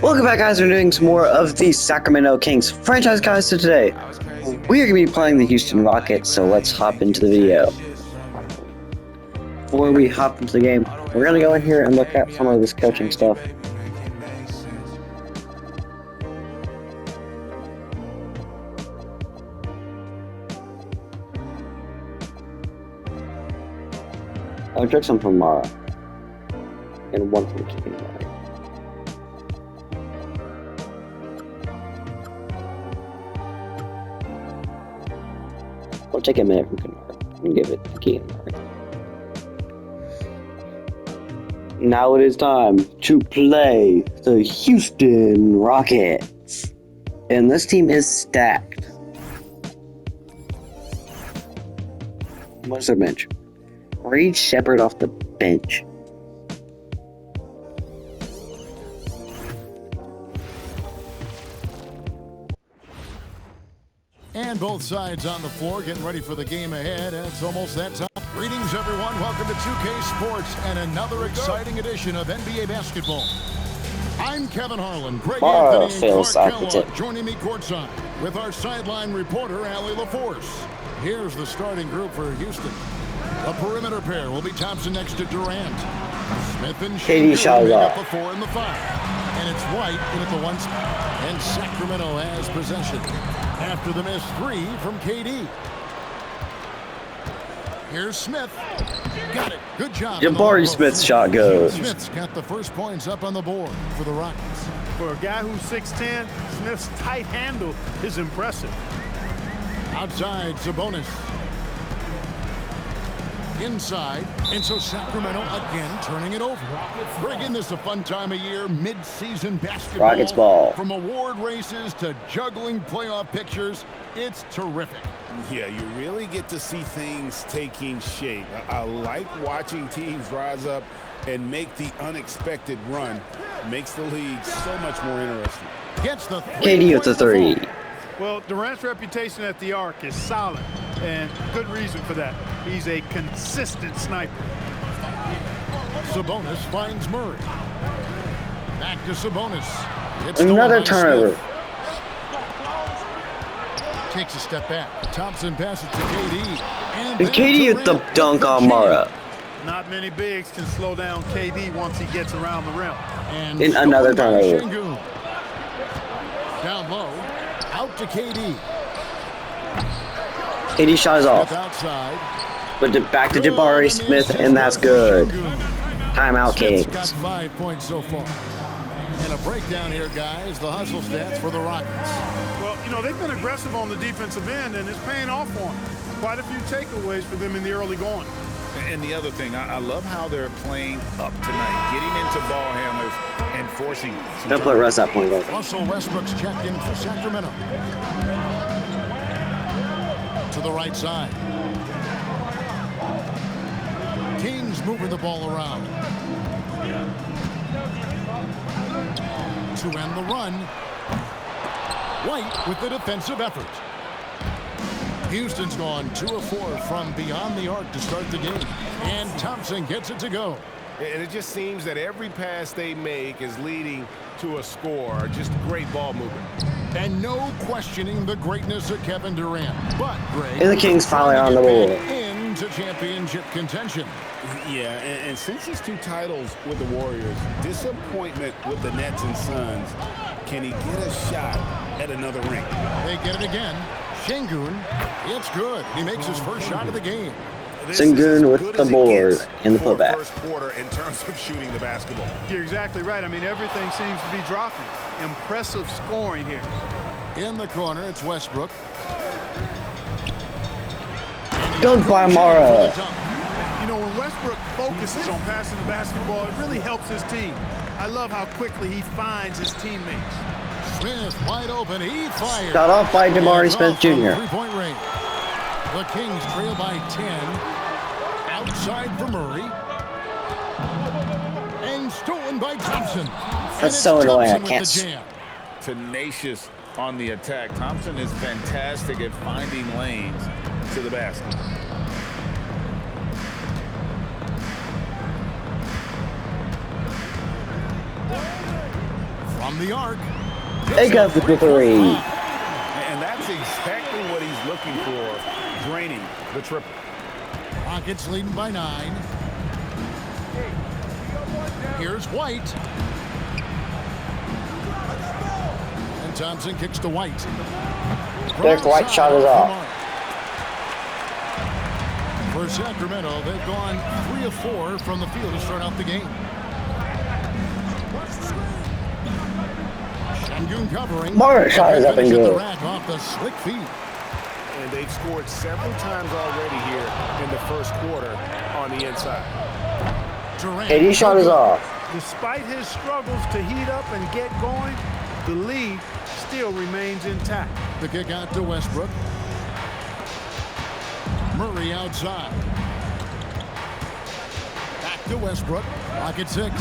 Welcome back, guys. We're doing some more of the Sacramento Kings franchise, guys. So today, we are going to be playing the Houston Rockets, so let's hop into the video. Before we hop into the game, we're going to go in here and look at some of this coaching stuff. I'll check some from Mara. And one from Keeping Mara. We'll take a minute from Kennard and give it to Kennard. Now it is time to play the Houston Rockets. And this team is stacked. What's their bench? Reed Shepherd off the bench. And both sides on the floor getting ready for the game ahead. It's almost that time. Greetings, everyone. Welcome to 2K Sports and another exciting edition of NBA basketball. I'm Kevin Harlan. Greg Anthony and Clark Kellogg joining me courtside with our sideline reporter, Allie LaForce. Here's the starting group for Houston. The perimeter pair will be Thompson next to Durant. Smith and Shingun at the 4 and the 5. And it's White in at the 1 spot. And Sacramento has possession after the missed 3 from KD. Here's Smith. Got it. Good job. Jabari Smith's shot goes. Smith's got the first points up on the board for the Rockets. For a guy who's 6'10", Smith's tight handle is impressive. Outside, Sabonis. Inside, and so Sacramento again turning it over. Bringing this a fun time of year, mid-season basketball. Rockets ball. From award races to juggling playoff pictures, it's terrific. Yeah, you really get to see things taking shape. I like watching teams rise up and make the unexpected run. Makes the league so much more interesting. Gets the KD with the 3. Well, Durant's reputation at the arc is solid, and good reason for that. He's a consistent sniper. Sabonis finds Murray. Back to Sabonis. It's another turnover. Takes a step back. Thompson passes to KD. And KD with the dunk on Mara. Not many bigs can slow down KD once he gets around the rim. And in another turnover. Down low. Out to KD. KD shot is off. Outside. But back to Jabari Smith, and that's good. Timeout, Kings. Got 5 points so far. And a breakdown here, guys. The hustle stats for the Rockets. Well, you know, they've been aggressive on the defensive end, and it's paying off for them. Quite a few takeaways for them in the early going. And the other thing, I love how they're playing up tonight, getting into ball handlers and forcing. Don't put Russ at point guard. Russell Westbrook's checked in for Sacramento. To the right side. Kings moving the ball around. To end the run. White with the defensive effort. Houston's gone 2 of 4 from beyond the arc to start the game. And Thompson gets it to go. And it just seems that every pass they make is leading to a score. Just great ball movement. And no questioning the greatness of Kevin Durant. But, Greg, and the Kings finally on the board. Into championship contention. Yeah, and since his 2 titles with the Warriors, disappointment with the Nets and Suns, can he get a shot at another ring? They get it again. Şengün, it's good. He makes his first shot of the game. Şengün with the board in the putback. First quarter in terms of shooting the basketball. You're exactly right. I mean, everything seems to be dropping. Impressive scoring here. In the corner, it's Westbrook. Dunk by Mara. You know, when Westbrook focuses on passing the basketball, it really helps his team. I love how quickly he finds his teammates. Smith wide open. He fires. Got off by Jabari Smith Jr. 3-point range. The Kings trail by 10. Outside for Murray. And stolen by Thompson. That's so annoying. I can't. Tenacious on the attack. Thompson is fantastic at finding lanes to the basket. From the arc. They got the 3. And that's exactly what he's looking for, draining the triple. Rockets leading by 9. Here's White. And Thompson kicks to White. Derek White shot is off. For Sacramento, they've gone 3 of 4 from the field to start out the game. Şengün covering. Margaret shot is up and good. Off the slick feed. And they've scored several times already here in the first quarter on the inside. Durant. KD shot is off. Despite his struggles to heat up and get going, the lead still remains intact. The kick out to Westbrook. Murray outside. Back to Westbrook. Rocket 6.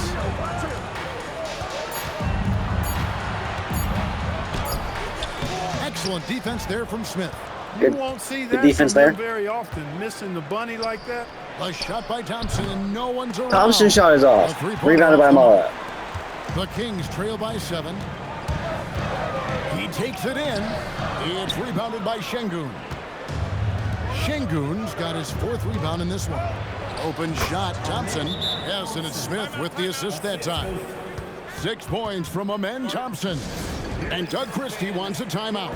Excellent defense there from Smith. You won't see that defense from there. them very often, missing the bunny like that. A shot by Thompson and no one's around. Thompson shot is off. A three-point Rebounded by off the mark. Mara. The Kings trail by 7. He takes it in. It's rebounded by Şengün. Şengün's got his 4th rebound in this one. Open shot, Thompson. Yes, and it's Smith with the assist that time. 6 points from Amen Thompson. And Doug Christie wants a timeout.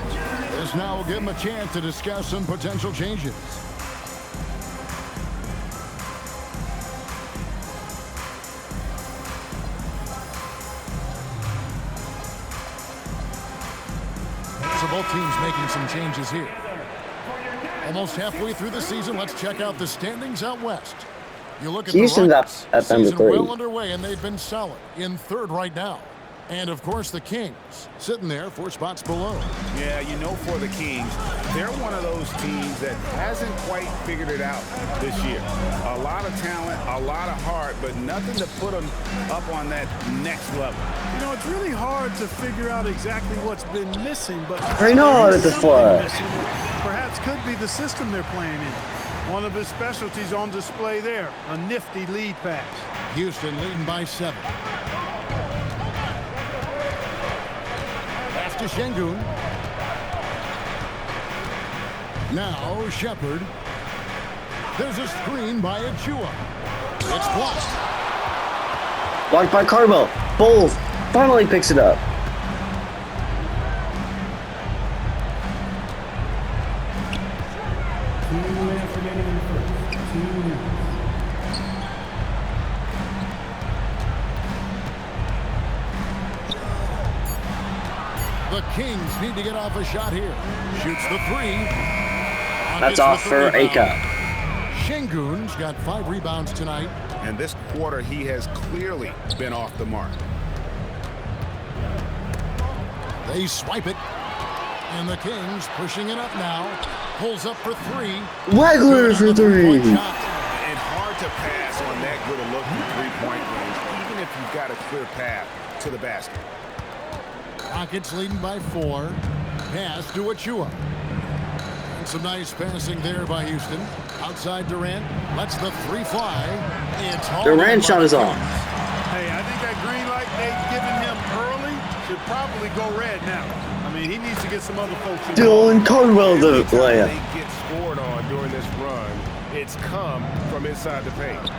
This now will give him a chance to discuss some potential changes. So both teams making some changes here. Almost halfway through the season, let's check out the standings out west. You look at Houston's the up Rockets, at number season 3. well underway, and they've been solid in 3rd right now. And of course, the Kings sitting there 4 spots below. Yeah, you know, for the Kings, they're one of those teams that hasn't quite figured it out this year. A lot of talent, a lot of heart, but nothing to put them up on that next level. You know, it's really hard to figure out exactly what's been missing, but Reynard at the something flag. missing. Perhaps could be the system they're playing in. One of his specialties on display there, a nifty lead pass. Houston leading by 7. Pass to Şengün. Now Shepherd. There's a screen by Achua. It's blocked. Blocked by Carmel. Bulls finally picks it up. The Kings need to get off a shot here. Shoots the 3. That's off for Aka. Şengün's got 5 rebounds tonight. And this quarter, he has clearly been off the mark. They swipe it. And the Kings pushing it up now. Pulls up for 3. Wagler for 3. And hard to pass on that good a look from three-point range, even if you've got a clear path to the basket. Rockets leading by 4. Pass to Achua. And some nice passing there by Houston. Outside Durant. Lets the 3 fly. It's Durant shot is off. Hey, I think that green light they've given him early should probably go red now. I mean, he needs to get some other folks involved. Dylan Cardwell the player. They get scored on during this run. It's come from inside the paint.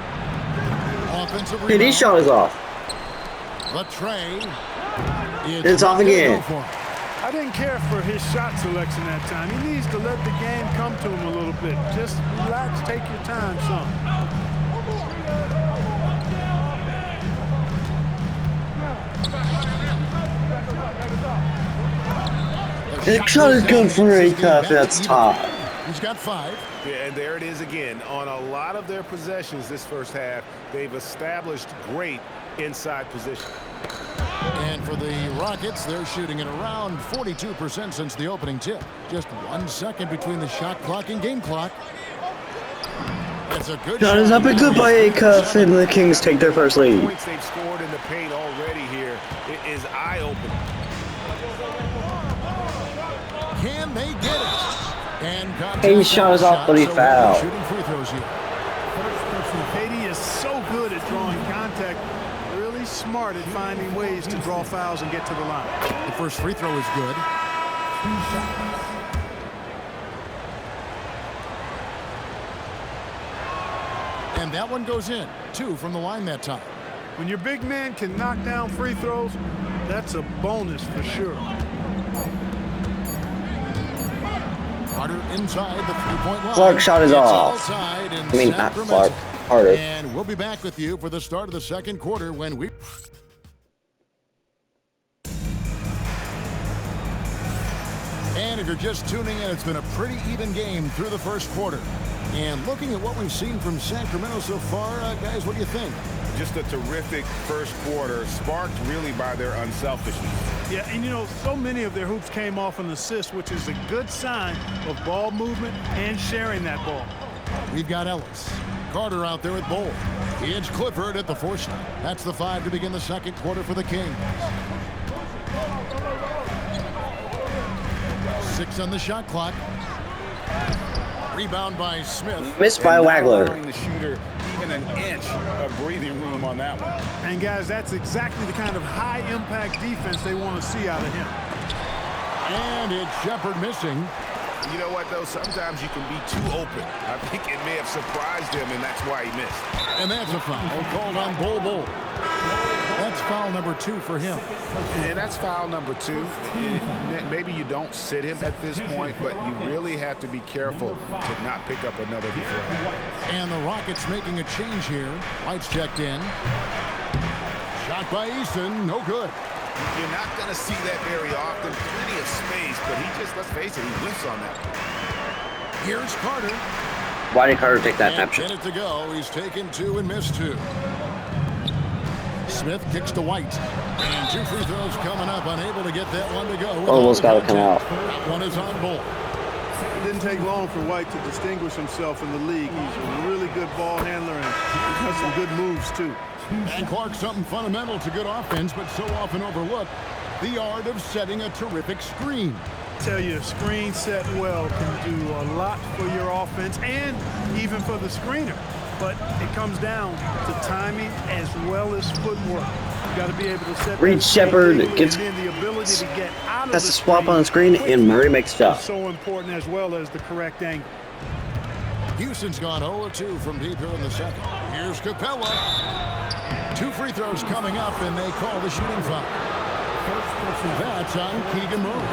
Offensive KD rebound. shot is off. The tray. It's off again. I didn't care for his shot selection that time. He needs to let the game come to him a little bit. Just relax, take your time, son. The shot is good for Aka. That's top. He's got 5. Yeah, and there it is again. On a lot of their possessions this first half, they've established great inside position. And for the Rockets, they're shooting at around 42% since the opening tip. Just 1 second between the shot clock and game clock. That's a good Shot is up and good by Aka, and the Kings take their first lead. Points they've scored in the paint already here is eye-opening. Can they get it? And KD shot is off, but he so fouled. shooting free throws here. KD is so good at drawing contact. Really smart. smart at finding ways to draw fouls and get to the line. The first free throw is good. And that one goes in. 2 from the line that time. When your big man can knock down free throws, that's a bonus for sure. Carter inside the three-point line. Clark shot is It's off. all tied in I mean, not Sacramento. Clark. Carter. And we'll be back with you for the start of the second quarter when we... And if you're just tuning in, it's been a pretty even game through the first quarter. And looking at what we've seen from Sacramento so far, guys, what do you think? Just a terrific first quarter, sparked really by their unselfishness. Yeah, and you know, so many of their hoops came off an assist, which is a good sign of ball movement and sharing that ball. We've got Ellis. Carter out there with Bowl. It's Clifford at the 4 shot. That's the 5 to begin the second quarter for the Kings. 6 on the shot clock. Rebound by Smith. Missed by Wagler. Allowing the shooter even an inch of breathing room on that one. And guys, that's exactly the kind of high-impact defense they want to see out of him. And it's Shepard missing. You know what, though? Sometimes you can be too open. I think it may have surprised him, and that's why he missed. And that's a foul called on Bol. That's foul number 2 for him. And that's foul number 2. Maybe you don't sit him at this point, but you really have to be careful to not pick up another deflection. And the Rockets making a change here. White's checked in. Shot by Easton, no good. You're not going to see that very often. Plenty of space, but he just, let's face it, he whiffs on that. Here's Carter. Why did Carter take that And snapshot? 10 to go. He's taken 2 and missed 2. Smith kicks to White. And 2 free throws coming up. Unable to get that one to go. Almost got to come out. That one is on Bol. It didn't take long for White to distinguish himself in the league. He's a really good ball handler and has some good moves, too. And Clark, something fundamental to good offense, but so often overlooked. The art of setting a terrific screen. Tell you, a screen set well can do a lot for your offense and even for the screener. But it comes down to timing as well as footwork. You got to be able to set. Reed Shepard gets and then the ability to get out of that's the a swap on the screen, and Murray makes a shot. so important, as well as the correct angle. Houston's gone 0-2 from deep here in the second. Here's Capella. 2 free throws coming up, and they call the shooting foul. That's on Keegan Murray.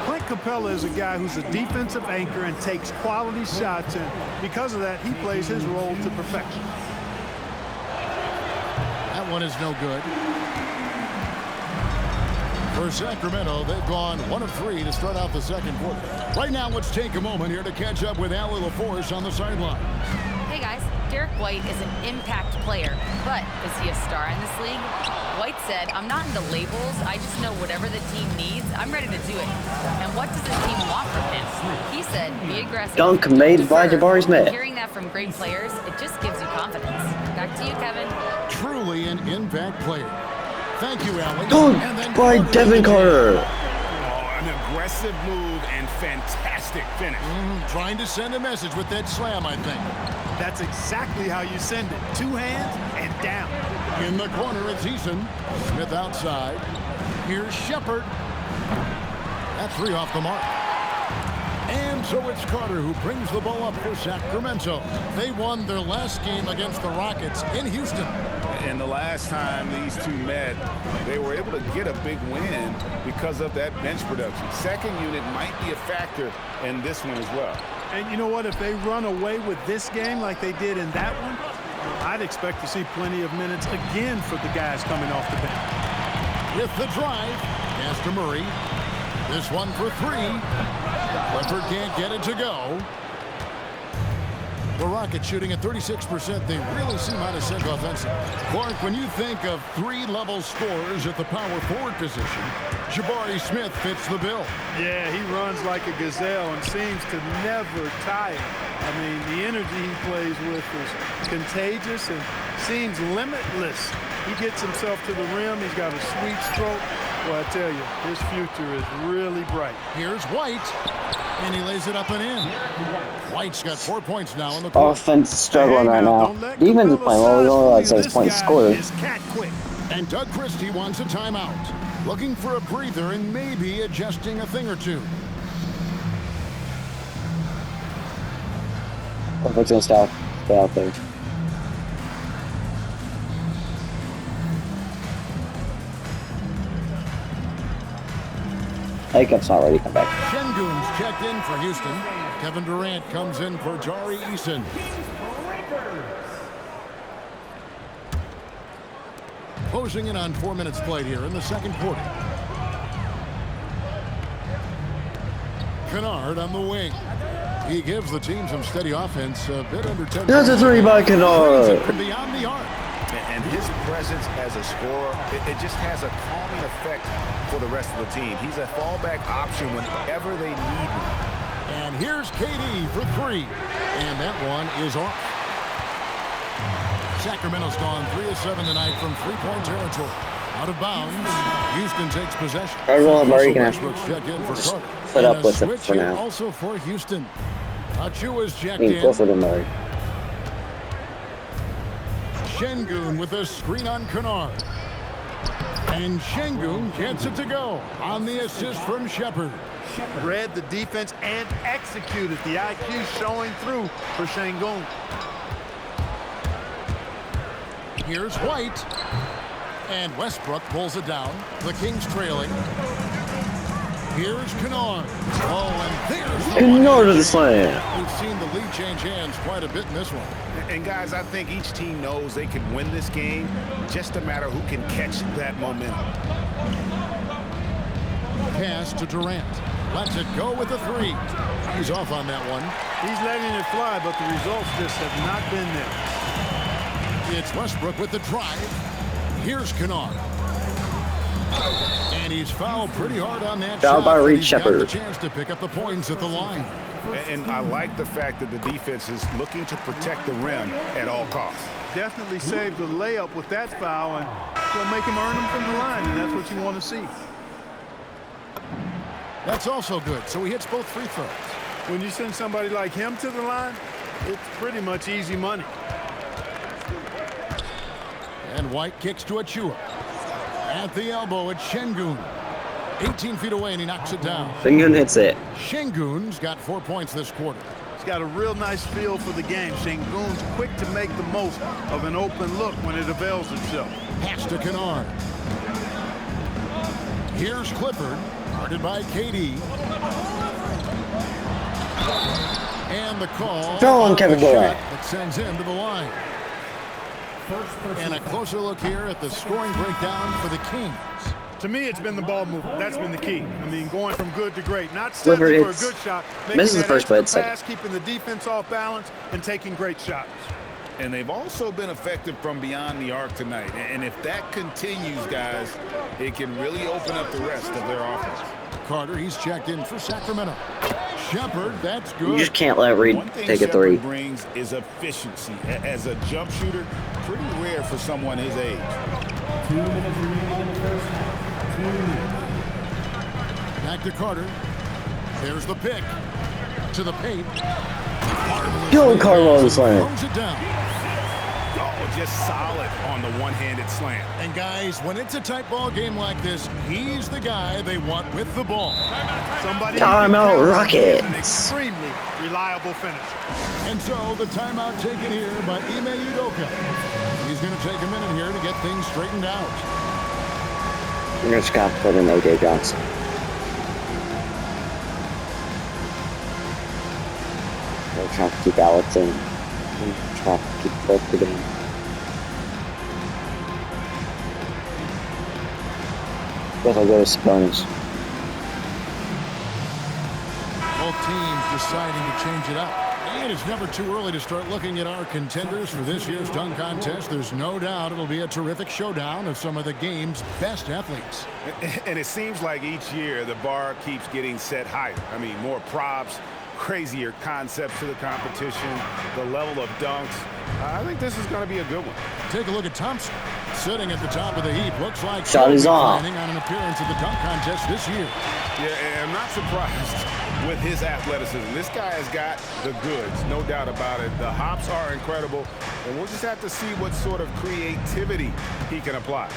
Clint Capella is a guy who's a defensive anchor and takes quality shots, and because of that, he plays his role to perfection. That one is no good. For Sacramento, they've gone 1 of 3 to start out the second quarter. Right now, let's take a moment here to catch up with Allie LaForce on the sideline. Hey guys, Derek White is an impact player, but is he a star in this league? White said, I'm not into labels, I just know whatever the team needs, I'm ready to do it. And what does the team want from him? He said, be aggressive. Dunk made by deserve. Jabari Smith. Hearing that from great players, it just gives you confidence. Back to you, Kevin. Truly an impact player. Thank you, Allie. Dunk And then by Carter Devin with the Carter. Oh, an aggressive move and fantastic finish. Trying to send a message with that slam, I think. That's exactly how you send it. 2 hands and down. In the corner, it's Eason. Smith outside. Here's Shepard. That's 3 off the mark. And so it's Carter who brings the ball up for Sacramento. They won their last game against the Rockets in Houston. And the last time these two met, they were able to get a big win because of that bench production. Second unit might be a factor in this one as well. And you know what? If they run away with this game like they did in that one, I'd expect to see plenty of minutes again for the guys coming off the bench. With the drive, pass to Murray. This one for 3. Clifford can't get it to go. The Rockets shooting at 36%. They really seem out of sync offensively. Clark, when you think of 3-level scorers at the power forward position, Jabari Smith fits the bill. Yeah, he runs like a gazelle and seems to never tire. I mean, the energy he plays with is contagious and seems limitless. He gets himself to the rim. He's got a sweet stroke. Well, I tell you, his future is really bright. Here's White, and he lays it up and in. White's got 4 points now in the quarter. Offense is struggling right now. Don't let Defense is playing well. We only like 6 this points guy scored. is cat quick. And Doug Christie wants a timeout. Looking for a breather and maybe adjusting a thing or two. Perfect's gonna stay out there. Jacob's not ready to come back. Şengün's checked in for Houston. Kevin Durant comes in for Jari Eason. Closing in on 4 minutes played here in the second quarter. Kennard on the wing. He gives the team some steady offense, a bit under 10. That's a three by Kennard. From beyond the arc. And his presence as a scorer, it just has a calming effect for the rest of the team. He's a fallback option whenever they need him. And here's KD for three. And that one is off. Sacramento's gone 3 of 7 tonight from three-point territory. Out of bounds. Houston takes possession. Everyone, Murray can Westbrook's check in for Carter. put up And a with it switch for here now. Also for Houston. Achua's I checked mean, in. Clifford and Murray. Şengün with a screen on Kennard. And Şengün gets it to go on the assist from Shepherd. Read the defense and executed. The IQ showing through for Şengün. Here's White. And Westbrook pulls it down. The Kings trailing. Here's Kennard. Oh, and there's the Kennard to one. the slam. We've seen the lead change hands quite a bit in this one. And guys, I think each team knows they can win this game. Just a matter who can catch that momentum. Pass to Durant. Lets it go with the three. He's off on that one. He's letting it fly, but the results just have not been there. It's Westbrook with the drive. Here's Kennard. And he's fouled pretty hard on that Fouled shot. by but Reed he's got Shepherd. the chance to pick up the points at the line. And I like the fact that the defense is looking to protect the rim at all costs. Definitely saved the layup with that foul, and will make him earn them from the line, and that's what you want to see. That's also good. So he hits both free throws. When you send somebody like him to the line, it's pretty much easy money. And White kicks to Achua. At the elbow, it's Şengün. 18 feet away, and he knocks it down. Şengün hits it. Şengün's got 4 points this quarter. He's got a real nice feel for the game. Şengün's quick to make the most of an open look when it avails itself. Pass to Kennard. Here's Clifford, guarded by KD. And the call. Foul on Kevin the shot Durant. that sends him to the line. And a closer look here at the scoring breakdown for the Kings. To me, it's been the ball movement. That's been the key. I mean, going from good to great. Not Clifford settling for a hits- good shot. misses the that first, but extra it's pass, keeping the defense off balance, and taking great shots. And they've also been effective from beyond the arc tonight. And if that continues, guys, it can really open up the rest of their offense. Carter, he's checked in for Sacramento. Shepherd, that's good. You just can't let Reed One thing take a Shepherd three. brings is efficiency. As a jump shooter, pretty rare for someone his age. 2 minutes remaining in the first half. 2 minutes. Back to Carter. There's the pick. To the paint. Go, Carlo, the slam. Throws it down. Oh, just solid on the one-handed slam. And guys, when it's a tight ball game like this, he's the guy they want with the ball. Somebody Timeout, an Rockets. extremely reliable finisher. And so the timeout taken here by Ime Udoka. He's going to take a minute here to get things straightened out. You're just gonna put in AJ Johnson. They're trying to keep Alex in. They're trying to keep both of them. Guess I'll go to Sabonis. Both teams deciding to change it up. And it's never too early to start looking at our contenders for this year's dunk contest. There's no doubt it'll be a terrific showdown of some of the game's best athletes. And it seems like each year the bar keeps getting set higher. I mean, more props, crazier concepts to the competition, the level of dunks. I think this is going to be a good one. Take a look at Thompson. sitting at the top of the heap. Looks like Shot is he'll be off. planning on an appearance at the dunk contest this year. Yeah, and I'm not surprised with his athleticism. This guy has got the goods, no doubt about it. The hops are incredible, and we'll just have to see what sort of creativity he can apply.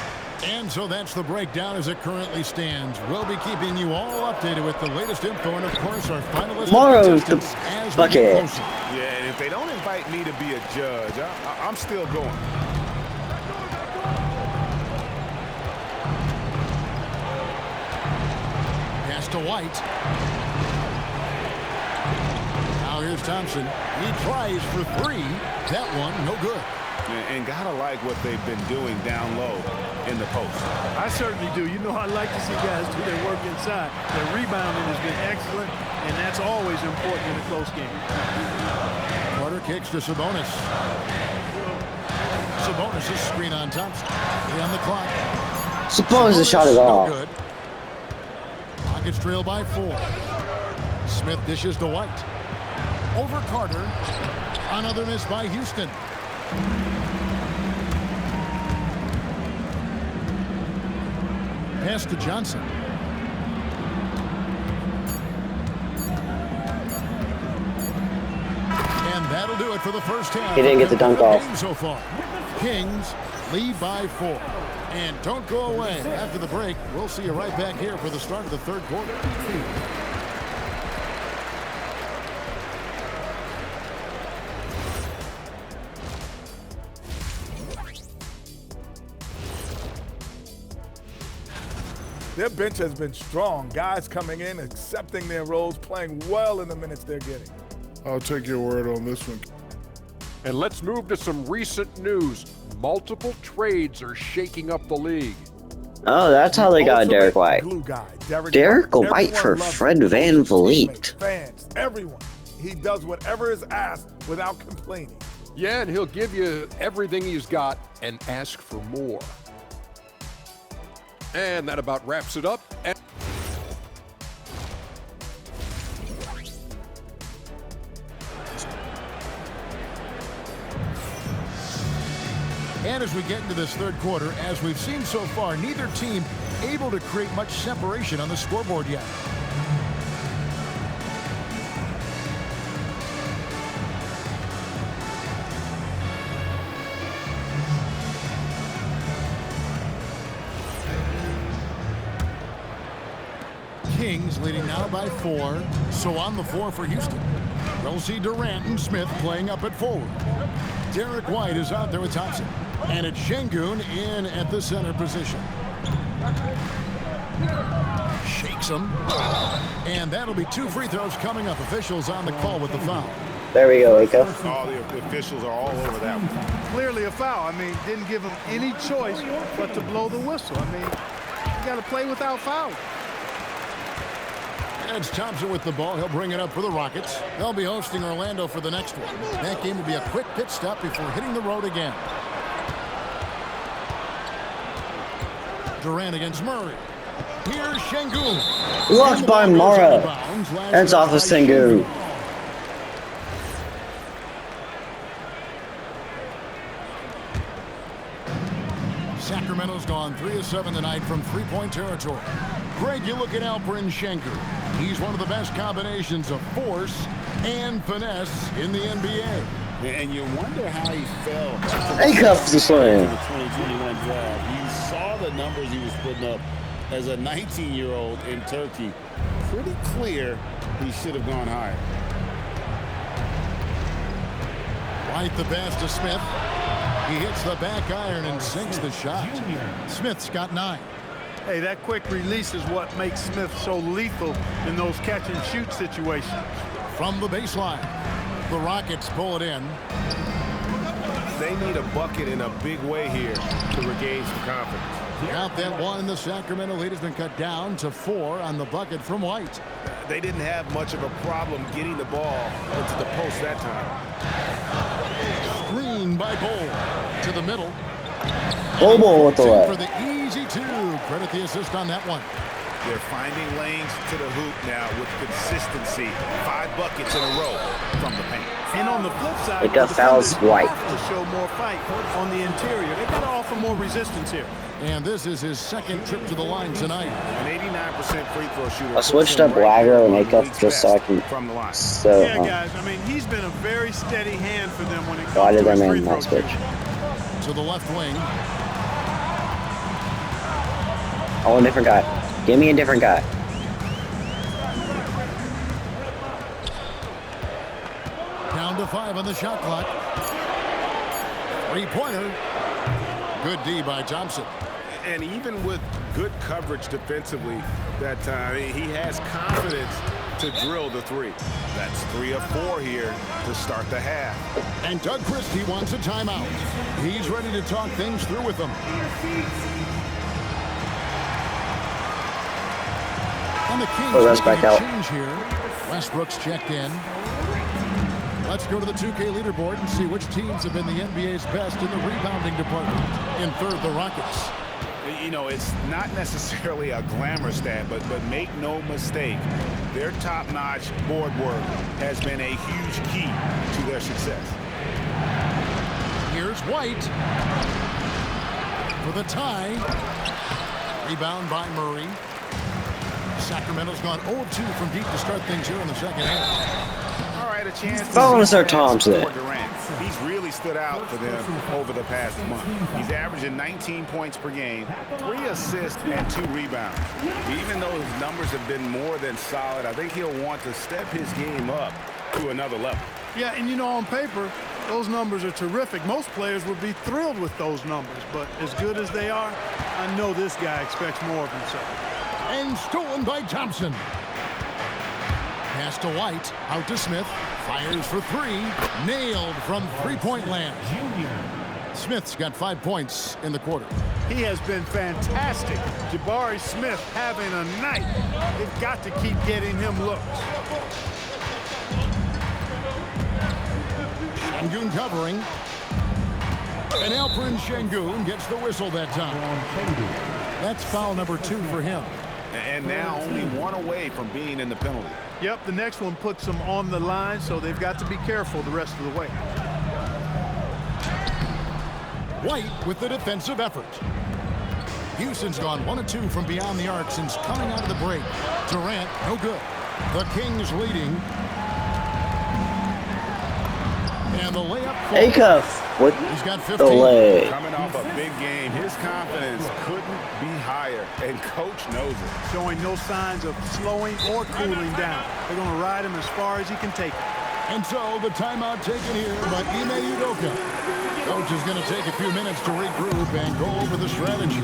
And so that's the breakdown as it currently stands. We'll be keeping you all updated with the latest info and, of course, our finalists. Tomorrow's the as we bucket. get closer. Yeah, and if they don't invite me to be a judge, I'm still going. Pass to White. Now here's Thompson. He tries for three. That one, no good. And gotta like what they've been doing down low in the post. I certainly do. You know, I like to see guys do their work inside. Their rebounding has been excellent, and that's always important in a close game. Carter kicks to Sabonis. Sabonis' screen on Thompson. 3 on the clock. Suppose the shot is No off. good. Rockets trail by 4. Smith dishes to White. Over Carter. Another miss by Houston. Pass to Johnson. And that'll do it for the first half. He didn't get the dunk off. So far, Kings lead by 4. And don't go away. After the break, we'll see you right back here for the start of the third quarter. Their bench has been strong. Guys coming in, accepting their roles, playing well in the minutes they're getting. I'll take your word on this one. And let's move to some recent news. Multiple trades are shaking up the league. Oh, that's how they got Derek White. Glue guy, Derek White for Everyone loves Fred him. Van Vliet. Teammates, fans, everyone. He does whatever is asked without complaining. Yeah, and he'll give you everything he's got and ask for more. And that about wraps it up. And as we get into this third quarter, as we've seen so far, neither team able to create much separation on the scoreboard yet. Kings leading now by 4. So on the floor for Houston. We'll see Durant and Smith playing up at forward. Derek White is out there with Thompson. And it's Şengün in at the center position. Shakes him. And that'll be 2 free throws coming up. Officials on the call with the foul. There we go, Ika. All the officials are all over that one. Clearly a foul. I mean, didn't give him any choice but to blow the whistle. I mean, you got to play without foul. It's Thompson with the ball. He'll bring it up for the Rockets. They'll be hosting Orlando for the next one. That game will be a quick pit stop before hitting the road again. Durant against Murray. Here's Şengün. Blocked by Mara. That's off of Sengun. Sacramento's gone 3 of 7 tonight from three-point territory. Greg, you look at Alperen Şengün. He's one of the best combinations of force and finesse in the NBA. And you wonder how he fell. Handcuffs the slam. The 2021 draft. You saw the numbers he was putting up as a 19-year-old in Turkey. Pretty clear he should have gone higher. White the pass to Smith. He hits the back iron and sinks the shot. Smith's got 9. Hey, that quick release is what makes Smith so lethal in those catch-and-shoot situations. From the baseline, the Rockets pull it in. They need a bucket in a big way here to regain some confidence. Out that one, the Sacramento lead has been cut down to 4 on the bucket from White. They didn't have much of a problem getting the ball into the post that time. Screen by Bol to the middle. Bobo with the For left. the easy 2. Credit the assist on that one. They're finding lanes to the hoop now with consistency. 5 buckets in a row from the paint. And on the flip side, It got fouls White. to show more fight on the interior. They got to offer more resistance here. And this is his second trip to the line tonight. An 89% free throw shooter. I switched up Wagner and Acuff just so I can. From the line. So, Yeah, guys. I mean, he's been a very steady hand for them when it comes why did to I his free man throw not switch? shooting. To the left wing. I want a different guy. Give me a different guy. Down to 5 on the shot clock. 3-pointer. Good D by Thompson. And even with good coverage defensively that time, he has confidence to drill the 3. That's 3 of 4 here to start the half. And Doug Christie wants a timeout. He's ready to talk things through with them. And the Kings that's back making a out. change here. Westbrook's checked in. Let's go to the 2K leaderboard and see which teams have been the NBA's best in the rebounding department. In third, the Rockets. You know, it's not necessarily a glamour stat, but make no mistake, their top-notch board work has been a huge key to their success. Here's White for the tie. Rebound by Murray. Sacramento's gone 0-2 from deep to start things here in the second half. All right, a chance to Bonus see or Thompson. Durant. He's really stood out for them over the past month. He's averaging 19 points per game, 3 assists, and 2 rebounds. Even though his numbers have been more than solid, I think he'll want to step his game up to another level. Yeah, and you know, on paper, those numbers are terrific. Most players would be thrilled with those numbers, but as good as they are, I know this guy expects more of himself. And stolen by Thompson. Pass to White, out to Smith, fires for 3, nailed from three-point land. Smith's got 5 points in the quarter. He has been fantastic. Jabari Smith having a night. They've got to keep getting him looks. Şengün covering. And Alperen Şengün gets the whistle that time. That's foul number 2 for him. And now only 1 away from being in the penalty. Yep, the next one puts them on the line, so they've got to be careful the rest of the way. White with the defensive effort. Houston's gone 1 of 2 from beyond the arc since coming out of the break. Durant, no good. The Kings leading. And the layup. Acuff with He's got 15. the lay. Coming off a big game, his confidence couldn't be higher, and coach knows it. Showing no signs of slowing or cooling down. They're going to ride him as far as he can take it. And so the timeout taken here by Ime Udoka. Coach is going to take a few minutes to regroup and go over the strategy.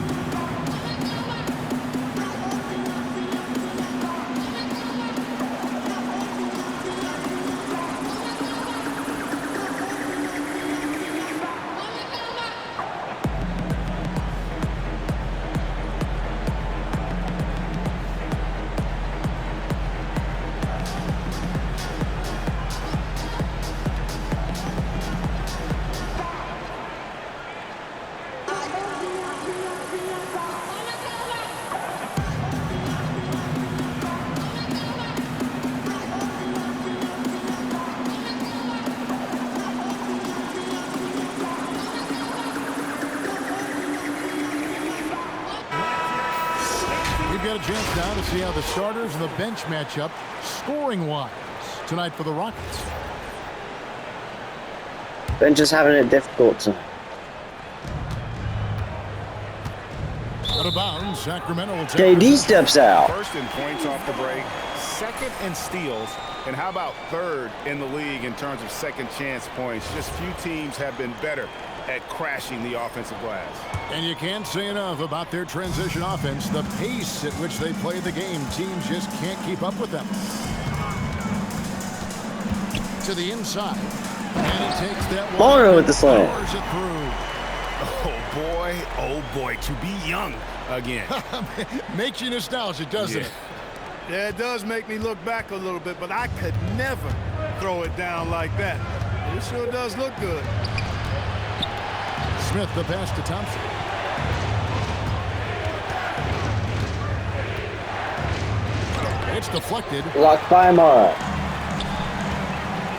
Got a chance now to see how the starters and the bench match up scoring-wise tonight for the Rockets. Bench is having it difficult tonight. Out of bounds, Sacramento will take KD steps out. First in points off the break, second in steals, and how about third in the league in terms of second chance points? Just few teams have been better at crashing the offensive glass. And you can't say enough about their transition offense. The pace at which they play the game, teams just can't keep up with them. To the inside. And he takes that one. Bonner with the slam. Powers it through. Oh boy, to be young again. Makes you nostalgic, doesn't it? Yeah, it does make me look back a little bit, but I could never throw it down like that. It sure does look good. Smith, the pass to Thompson. It's deflected. Blocked by Mara.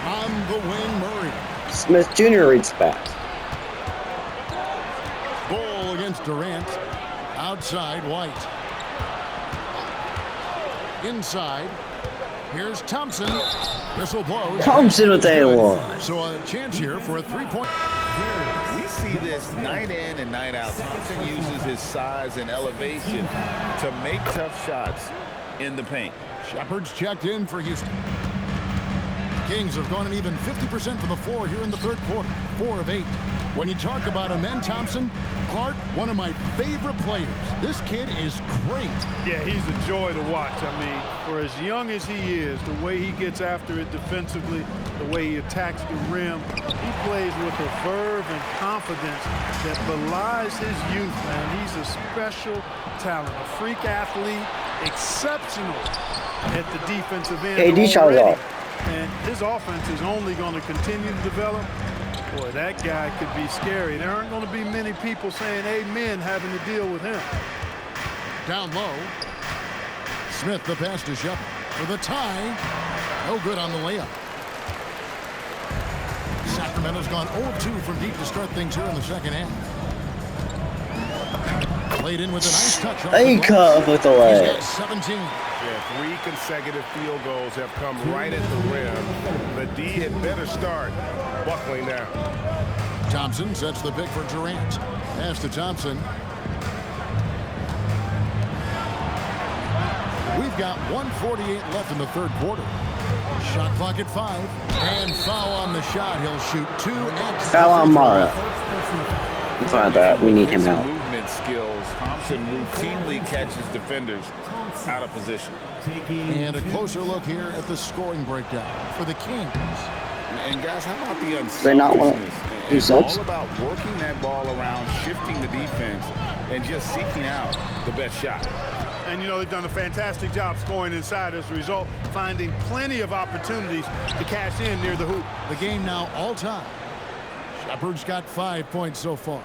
On the wing, Murray. Smith Jr. reads back. Ball against Durant. Outside, White. Inside. Here's Thompson. Whistle blows. Thompson with a one. So a chance here for a three-point. We see this night in and night out. Thompson uses his size and elevation to make tough shots in the paint. Shepard's checked in for Houston. Kings have gone an even 50% from the floor here in the third quarter. 4 of 8. When you talk about Amen Thompson, Clark, one of my favorite players. This kid is great. Yeah, he's a joy to watch. I mean, for as young as he is, the way he gets after it defensively, the way he attacks the rim, he plays with a verve and confidence that belies his youth, man. He's a special talent, a freak athlete, exceptional at the defensive end. KD shot it off. And his offense is only going to continue to develop. Boy, that guy could be scary. There aren't going to be many people saying amen having to deal with him. Down low. Smith the pass to Shepard for the tie. No good on the layup. Sacramento's gone 0-2 from deep to start things here in the second half. Played in with a nice touch. A cut with the He's leg. got 17. Yeah, 3 consecutive field goals have come right at the rim. The D had better start buckling now. Thompson sets the pick for Durant. Pass to Thompson. We've got 1:48 left in the third quarter. Shot clock at 5. And foul on the shot. He'll shoot 2 at Foul on Mara. It's not that. We need him out. Movement skills. Thompson routinely catches defenders out of position. And a closer look here at the scoring breakdown for the Kings. And guys, how about the They not want unselfishness? do It's subs? all about working that ball around, shifting the defense, and just seeking out the best shot. And, you know, they've done a fantastic job scoring inside as a result, finding plenty of opportunities to cash in near the hoop. The game now all time. Shepard's got 5 points so far.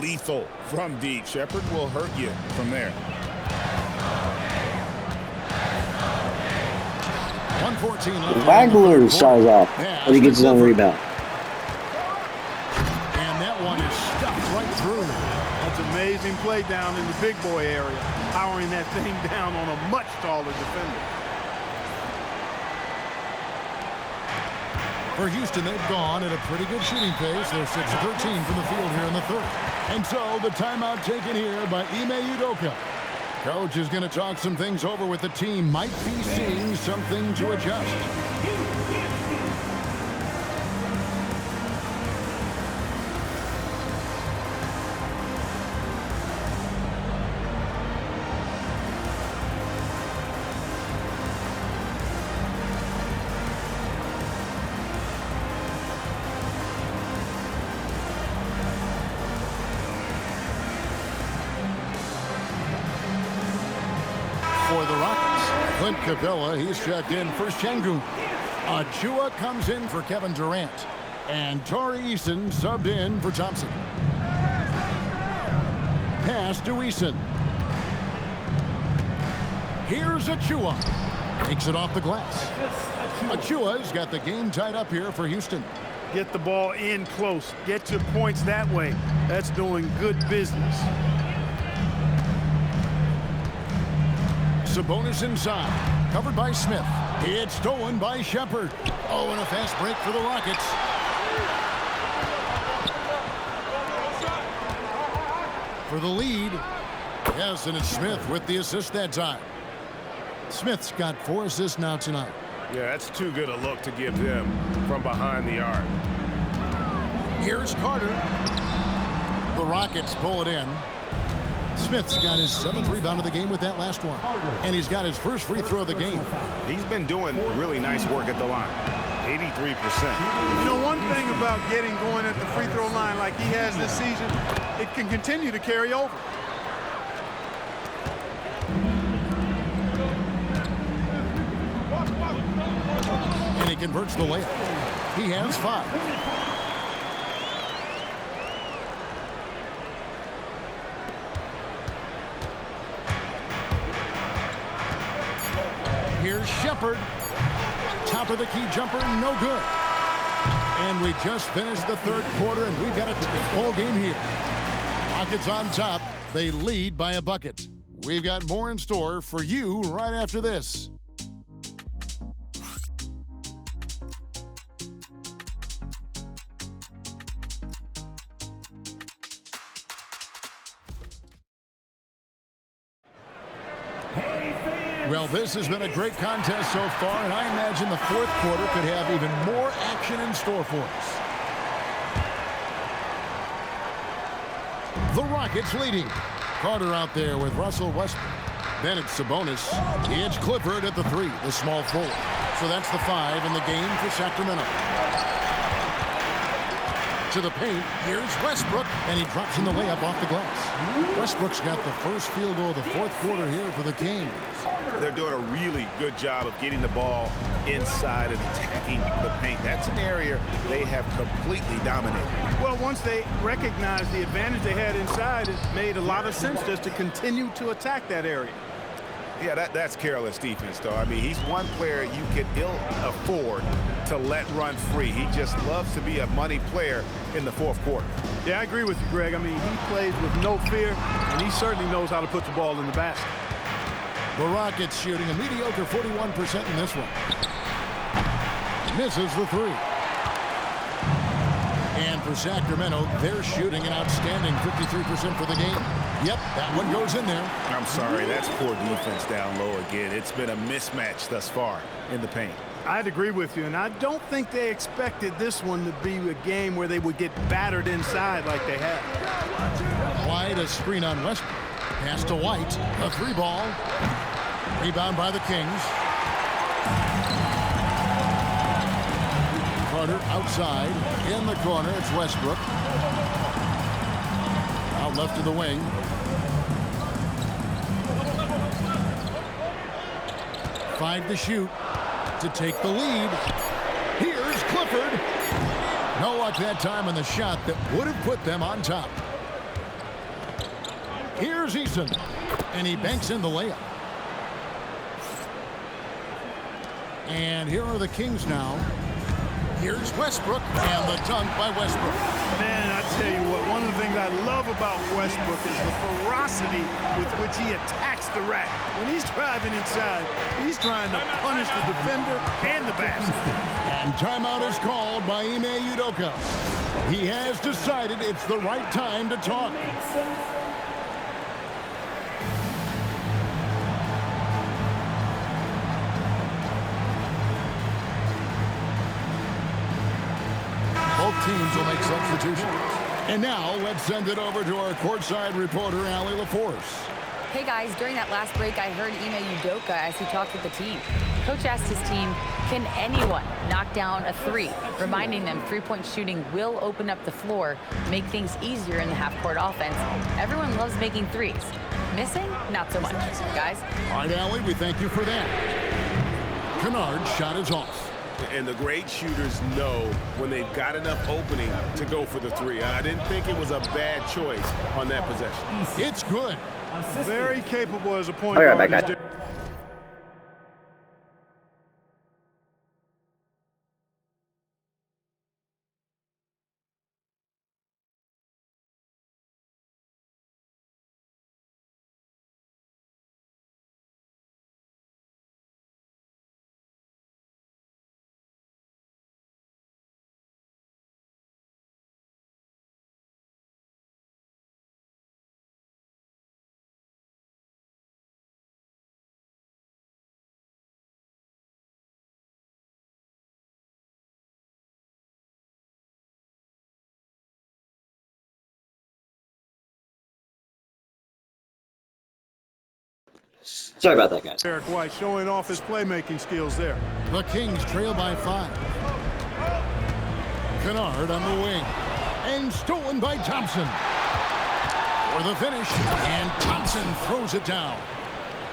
Lethal from deep. Shepard will hurt you from there. 1:14 left. Wagler starts off, but he gets his own rebound. And that one is stuffed right through. That's amazing play down in the big boy area, powering that thing down on a much taller defender. For Houston, they've gone at a pretty good shooting pace. They're 6 of 13 from the field here in the third. And so the timeout taken here by Ime Udoka. Coach is going to talk some things over with the team. Might be seeing something to adjust. For the Rockets, Clint Capella, he's checked in for Şengün. Achua comes in for Kevin Durant. And Tari Eason subbed in for Thompson. Pass to Eason. Here's Achua. Takes it off the glass. Achua's got the game tied up here for Houston. Get the ball in close. Get your points that way. That's doing good business. Sabonis inside, covered by Smith. It's stolen by Shepard. Oh, and a fast break for the Rockets. For the lead. Yes, and it's Smith with the assist that time. Smith's got 4 assists now tonight. Yeah, that's too good a look to give them from behind the arc. Here's Carter. The Rockets pull it in. Smith's got his 7th rebound of the game with that last one. And he's got his first free throw of the game. He's been doing really nice work at the line. 83%. You know, one thing about getting going at the free throw line like he has this season, it can continue to carry over. And he converts the layup. He has 5. Here's Shepard. Top of the key jumper, no good. And we just finished the third quarter, and we've got a ball game here. Rockets on top. They lead by a bucket. We've got more in store for you right after this. Well, this has been a great contest so far, and I imagine the fourth quarter could have even more action in store for us. The Rockets leading. Carter out there with Russell Westbrook. Then it's Sabonis. It's Clifford at the 3, the small forward. So that's the 5 in the game for Sacramento. To the paint, here's Westbrook, and he drops in the layup off the glass. Westbrook's got the first field goal of the fourth quarter here for the Kings. They're doing a really good job of getting the ball inside and attacking the paint. That's an area they have completely dominated. Well, once they recognized the advantage they had inside, it made a lot of sense just to continue to attack that area. Yeah, that's careless defense, though. I mean, he's one player you can ill afford to let run free. He just loves to be a money player in the fourth quarter. Yeah, I agree with you, Greg. I mean, he plays with no fear, and he certainly knows how to put the ball in the basket. The Rockets shooting a mediocre 41% in this one. Misses the 3. And for Sacramento, they're shooting an outstanding 53% for the game. Yep, that one goes in there. I'm sorry, that's poor defense down low again. It's been a mismatch thus far in the paint. I'd agree with you, and I don't think they expected this one to be a game where they would get battered inside like they have. White, a screen on Westbrook. Pass to White, a 3 ball. Rebound by the Kings. Carter outside. In the corner, it's Westbrook. Out left to the wing. Five to shoot to take the lead. Here's Clifford. No luck that time on the shot that would have put them on top. Here's Eason, and he banks in the layup. And here are the Kings now. Here's Westbrook, and the dunk by Westbrook. Man, I tell you what, one of the things I love about Westbrook is the ferocity with which he attacks the rack. When he's driving inside, he's trying to punish the defender and the basket. And timeout is called by Ime Udoka. He has decided it's the right time to talk. Both teams will make substitutions. And now, let's send it over to our courtside reporter, Allie LaForce. Hey guys, during that last break, I heard Ime Udoka as he talked with the team. Coach asked his team, can anyone knock down a 3? Reminding them three-point shooting will open up the floor, make things easier in the half-court offense. Everyone loves making 3s. Missing? Not so much, guys. All right, Allie, we thank you for that. Kennard's shot is off. And the great shooters know when they've got enough opening to go for the 3. I didn't think it was a bad choice on that possession. It's good. Very capable as a point All right, guard. back. Sorry about that, guys. Derek White showing off his playmaking skills there. The Kings trail by 5. Kennard on the wing. And stolen by Thompson. For the finish. And Thompson throws it down.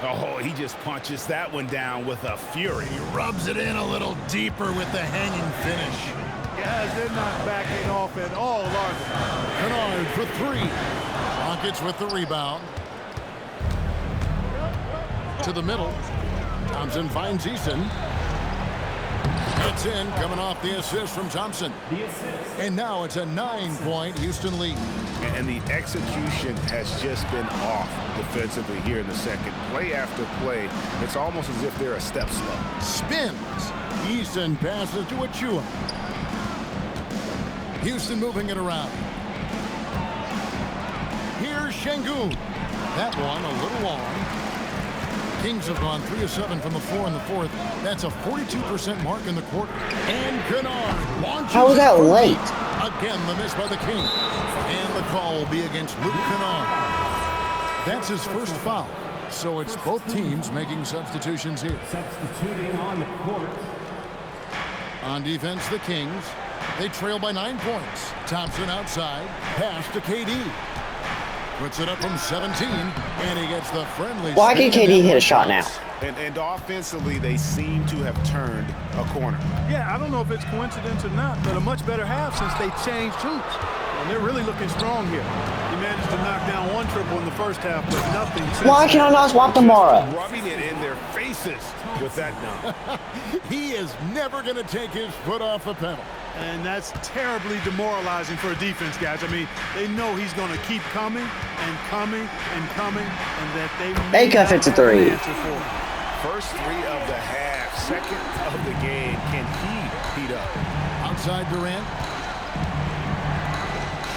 Oh, he just punches that one down with a fury. He rubs it in a little deeper with the hanging finish. Guys, they're not backing off at all, are they? Kennard for 3. Rockets with the rebound. To the middle. Thompson finds Eason. It's in, coming off the assist from Thompson. And now it's a 9-point Houston lead. And the execution has just been off defensively here in the second. Play after play, it's almost as if they're a step slow. Spins. Eason passes to Achua. Houston moving it around. Here's Şengün. That one a little long. Kings have gone 3 of 7 from the floor in the fourth. That's a 42% mark in the quarter. And Kennard launches. How was that late? Again, the miss by the Kings. And the call will be against Luke Kennard. That's his first foul. So it's both teams making substitutions here. Substituting on the court. On defense, the Kings. They trail by 9 points. Thompson outside. Pass to KD. Puts it up from 17, and he gets the friendly. Why can KD hit a shot now? And offensively, they seem to have turned a corner. Yeah, I don't know if it's coincidence or not, but a much better half since they changed hoops. And they're really looking strong here. He managed to knock down 1 triple in the first half, but nothing since. Why can I not swap tomorrow? Rubbing it in their faces with that dunk. He is never going to take his foot off the pedal. And that's terribly demoralizing for a defense, guys. I mean, they know he's going to keep coming and coming and coming, and that they Akef hits a 3. First 3 of the half, second of the game. Can he heat up? Outside Durant.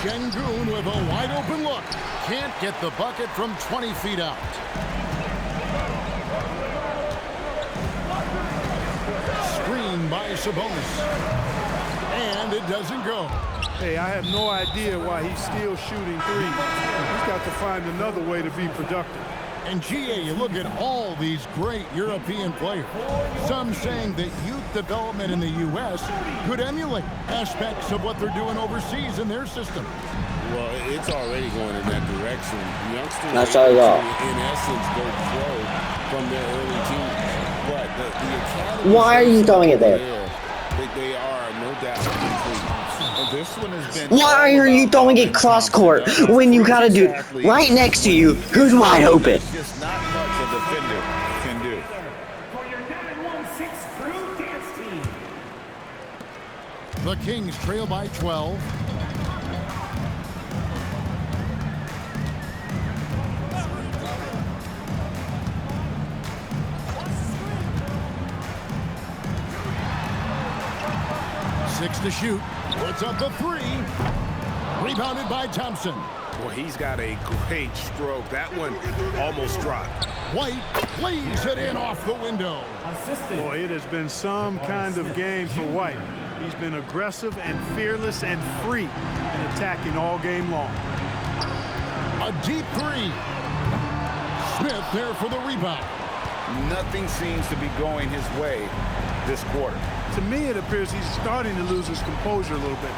Şengün with a wide open look. Can't get the bucket from 20 feet out. Screen by Sabonis. And it doesn't go. Hey, I have no idea why he's still shooting threes. He's got to find another way to be productive. And GA, you look at all these great European players. Some saying that youth development in the U.S. could emulate aspects of what they're doing overseas in their system. Well, it's already going in that direction. Youngsters, That's all I got. in essence, go pro from their early teens. But the academy. Why are you throwing it there? They are, no doubt. And this one has been. Why are you throwing it cross court when you got a dude right next to you who's wide open? It's just not much a defender can do. For your 916 Crew Dance Team. The Kings trail by 12. Six to shoot. Puts up the 3. Rebounded by Thompson. Well, he's got a great stroke. That one almost dropped. White lays it in off the window. Boy, it has been some kind of game for White. He's been aggressive and fearless and free in attacking all game long. A deep 3. Smith there for the rebound. Nothing seems to be going his way this quarter. To me, it appears he's starting to lose his composure a little bit.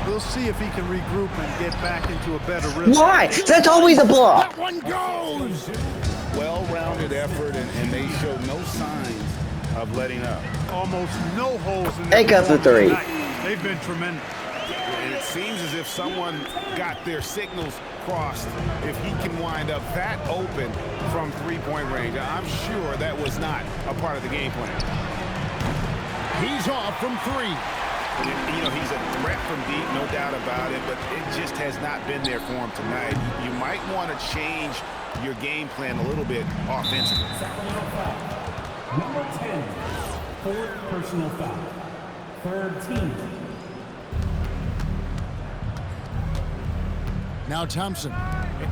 We'll see if he can regroup and get back into a better rhythm. Why? That's always a block. That one goes. Well-rounded effort, and they show no signs of letting up. Almost no holes in the Akef the 3. They've been tremendous. And it seems as if someone got their signals crossed. If he can wind up that open from three-point range, I'm sure that was not a part of the game plan. He's off from 3. You know, he's a threat from deep, no doubt about it, but it just has not been there for him tonight. You might want to change your game plan a little bit offensively. Number 10, 4th personal foul. 3rd team. Now Thompson.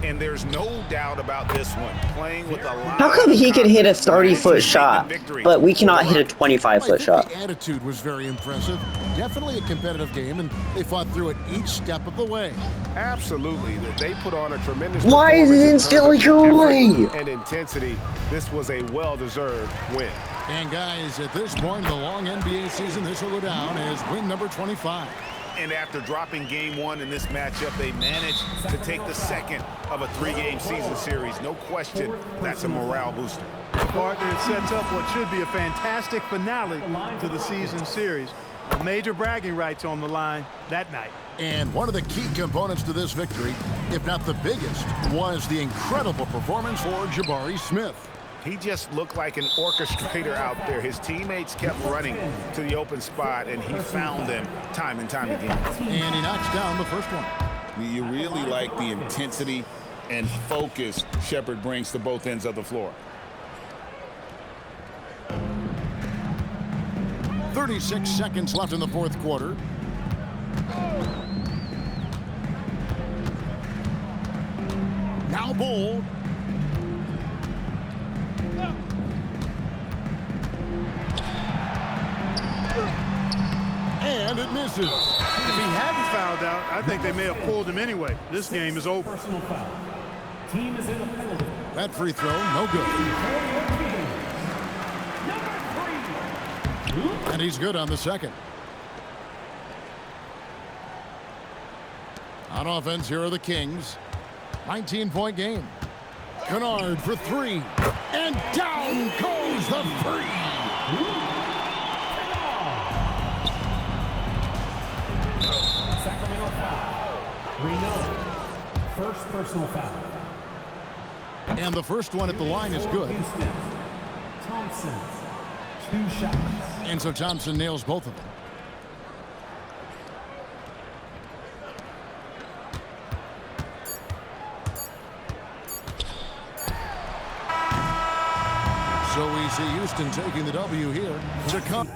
And there's no doubt about this one. Playing with a lot. How come he can hit a 30-foot shot, but we cannot hit a 25-foot shot? The attitude was very impressive. Definitely a competitive game, and they fought through it each step of the way. Absolutely. They put on a tremendous. Why is it instantly going? And intensity. This was a well-deserved win. And guys, at this point in the long NBA season, this will go down as win number 25. And after dropping game 1 in this matchup, they managed to take the second of a 3-game season series. No question, that's a morale booster. Partner, it sets up what should be a fantastic finale to the season series. Major bragging rights on the line that night. And one of the key components to this victory, if not the biggest, was the incredible performance for Jabari Smith. He just looked like an orchestrator out there. His teammates kept running to the open spot, and he found them time and time again. And he knocks down the first one. You really like the intensity and focus Shepherd brings to both ends of the floor. 36 seconds left in the fourth quarter. Now Bull. And it misses. If he hadn't fouled out, I think they may have pulled him anyway. This game is over. Personal foul. Team is in a penalty. That free throw, no good. And he's good on the second. On offense, here are the Kings. 19-point game. Kennard for three. And down goes the three. Sacramento foul. Reno. First personal foul. And the first one at the line is good. Houston. Thompson. 2 shots. And so Thompson nails both of them. So we see Houston taking the W here to come.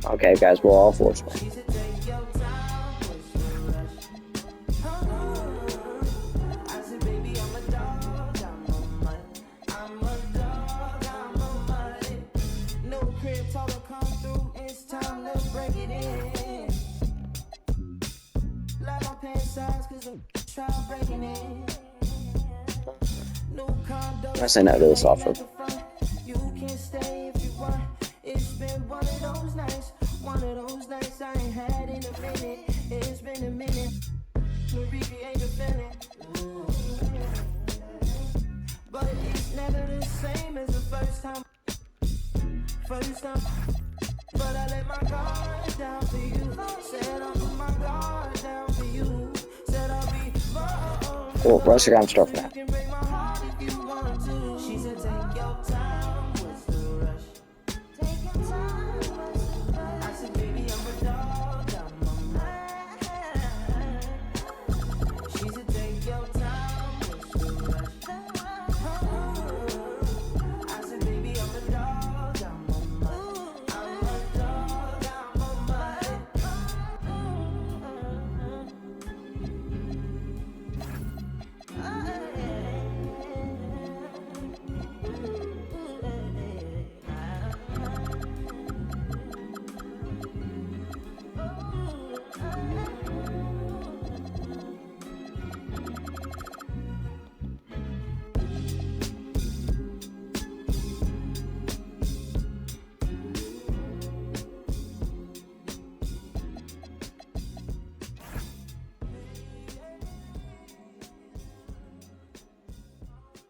Okay, guys, we're all forceful. I say no to this offer. You can stay if you want. It's been one of those nights I ain't had in a minute. It's been a minute. Recreate the feeling. But it's never the same as the first time. But I let my guard down for you. Said I'll put my guard down for you. Said I'll be bold. Well, Russ, I'm starting for that. She said, take your time, what's the rush? Take your time, what's the rush? I said, baby, I'm a dog, I'm a man. She said, take your time, what's the rush? I said, baby, I'm a dog, I'm a man. I'm a dog, I'm a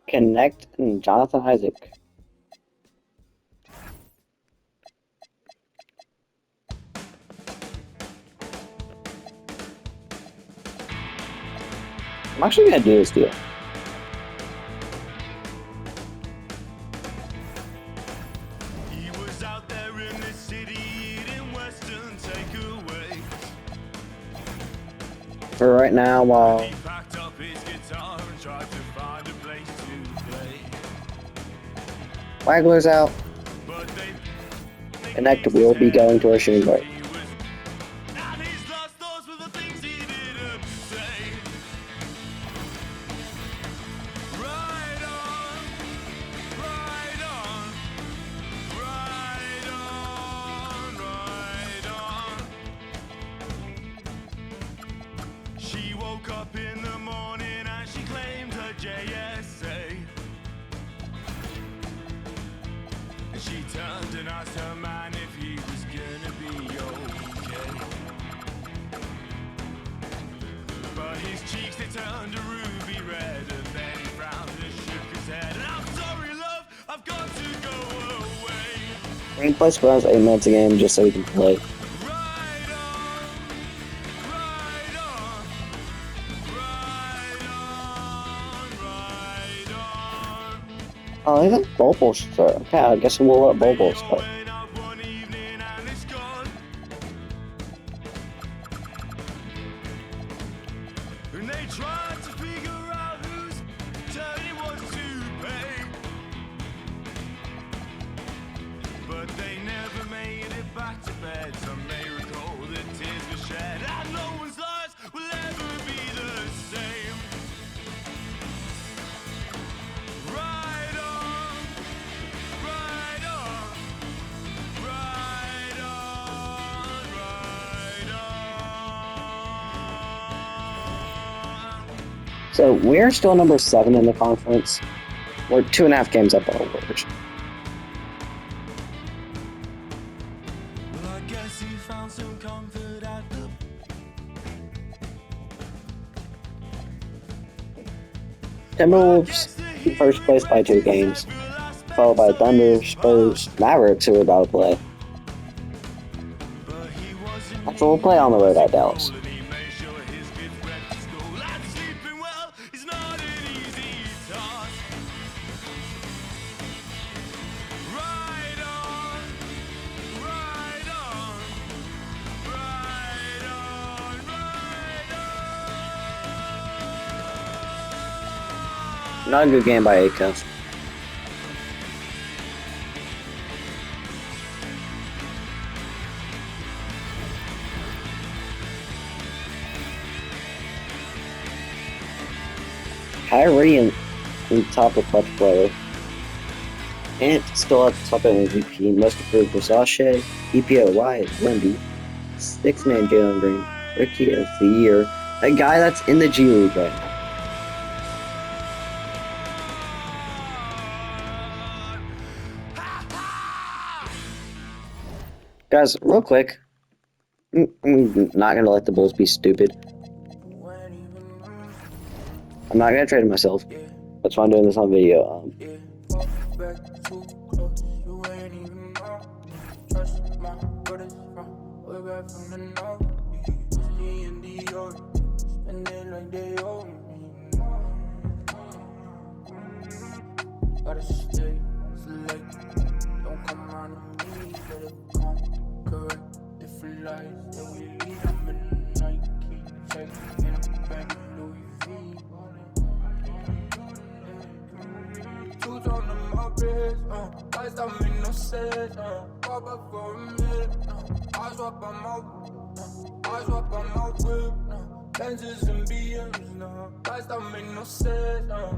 Connect and Jonathan Isaac. I'm actually gonna do this deal. He was out there in the city eating Western takeaways. For right now, while He packed up his guitar and tried to find a place to play. Wagler's out, But they Connect will be going to our shooting guard. and his last thoughts were the things he didn't say. Right on, right on, right on, right on. She woke up in the morning and she claimed her JSA. And she turned and asked her man if he was gonna be okay. But his cheeks, they turned a ruby red, and then he frowned and shook his head. And I'm sorry, love, I've got to go away. He plays for us 8 minutes a game just so he can play. Right on, right on, right on. Oh, even Bobo start. Okay, I guess we'll let Bobo start. And they tried to figure out whose turn it was to pay, but they never made it back to bed. Some may recall that tears were shed, and no one's lives will ever be the same. Ride on, ride on, ride on, ride on. So we're still number 7 in the conference. We're 2.5 games up on Warriors. Well, I guess he found some comfort at the Timberwolves in first place by 2 games, followed by Thunder, Spurs, Mavericks, who are about to play. After we'll play on the road at Dallas. Not a good game by Aiko. Kyrie in top of clutch player. And still at the top of MVP. Most improved Versace. EPOY is Wemby. 6-man Jalen Green. Rookie of the year. A guy that's in the G League right now. Guys, real quick, I'm not gonna let the Bulls be stupid. I'm not gonna trade myself. That's why I'm doing this on video. Lenses and BMs now. Lights don't make no sense now.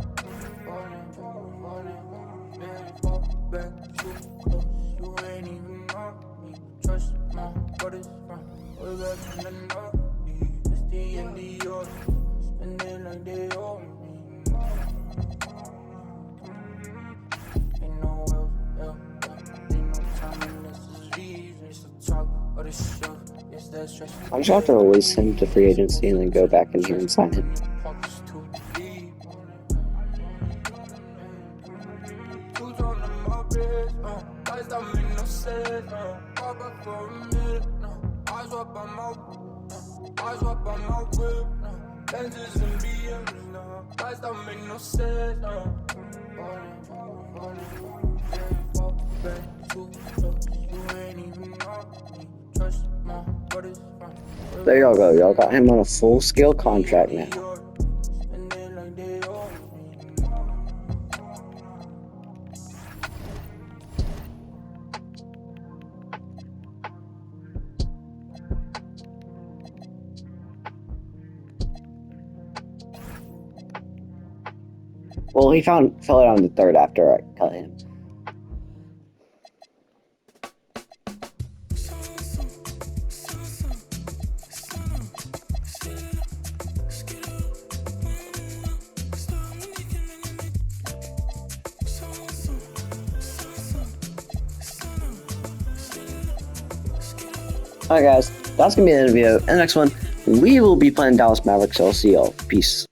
Fall back too close. You ain't even know me. Trust my brothers from way back from the north. Misty and Dior. Spending like they owe me. Ain't no else. Ain't no time unless it's reason. So talk or the show. I'm just gonna have to release him to free agency and then go back in here and sign him. There y'all go, y'all got him on a full-scale contract now. Well, he fell out on the 3rd after I cut him. Alright guys, that's gonna be the end of the video. In the next one, we will be playing Dallas Mavericks, so I'll see y'all. Peace.